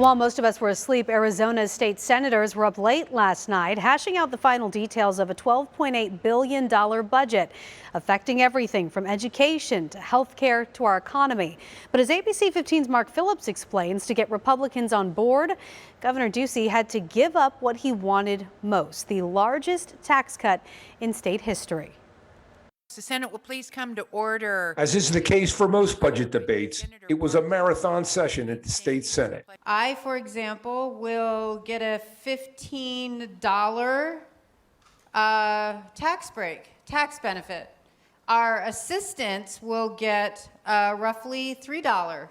While most of us were asleep, Arizona's state senators were up late last night, hashing out the final details of a $12.8 billion budget, affecting everything from education to health care to our economy. But as ABC 15's Mark Phillips explains, to get Republicans on board, Governor Ducey had to give up what he wanted most, the largest tax cut in state history. The Senate will please come to order. As is the case for most budget debates, it was a marathon session at the state Senate. I, for example, will get a $15 tax benefit. Our assistants will get roughly $3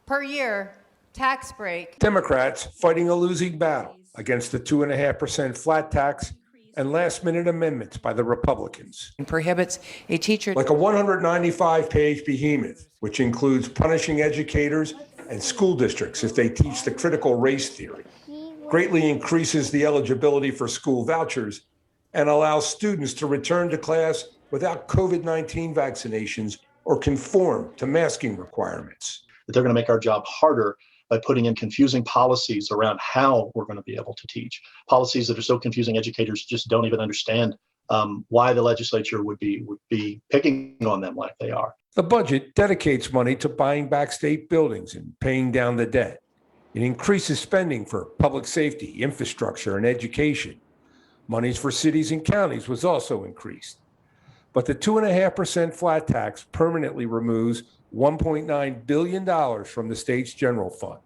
per year tax break. Democrats fighting a losing battle against the 2.5% flat tax and last-minute amendments by the Republicans. And prohibits a teacher like a 195-page behemoth, which includes punishing educators and school districts if they teach the critical race theory, greatly increases the eligibility for school vouchers, and allows students to return to class without COVID-19 vaccinations or conform to masking requirements. They're going to make our job harder by putting in confusing policies around how we're going to be able to teach. Policies that are so confusing, educators just don't even understand why the legislature would be picking on them like they are. The budget dedicates money to buying back state buildings and paying down the debt. It increases spending for public safety, infrastructure, and education. Monies for cities and counties was also increased. But the 2.5% flat tax permanently removes $1.9 billion from the state's general fund.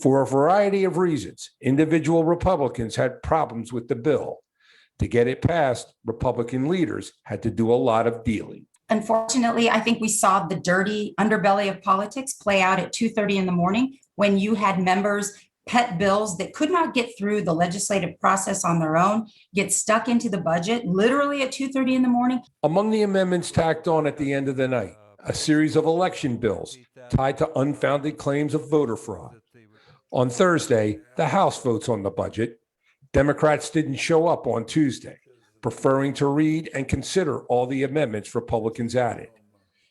For a variety of reasons, individual Republicans had problems with the bill. To get it passed, Republican leaders had to do a lot of dealing. Unfortunately, I think we saw the dirty underbelly of politics play out at 2:30 in the morning when you had members pet bills that could not get through the legislative process on their own, get stuck into the budget literally at 2:30 in the morning. Among the amendments tacked on at the end of the night, a series of election bills tied to unfounded claims of voter fraud. On Thursday, the House votes on the budget. Democrats didn't show up on Tuesday, preferring to read and consider all the amendments Republicans added.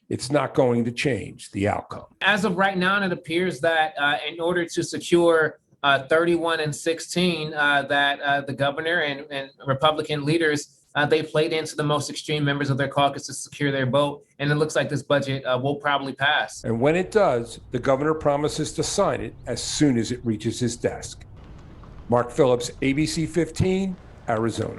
It's not going to change the outcome. As of right now, it appears that in order to secure 31 and 16, that the governor and Republican leaders they played into the most extreme members of their caucus to secure their vote. And it looks like this budget will probably pass. And when it does, the governor promises to sign it as soon as it reaches his desk. Mark Phillips, ABC 15, Arizona.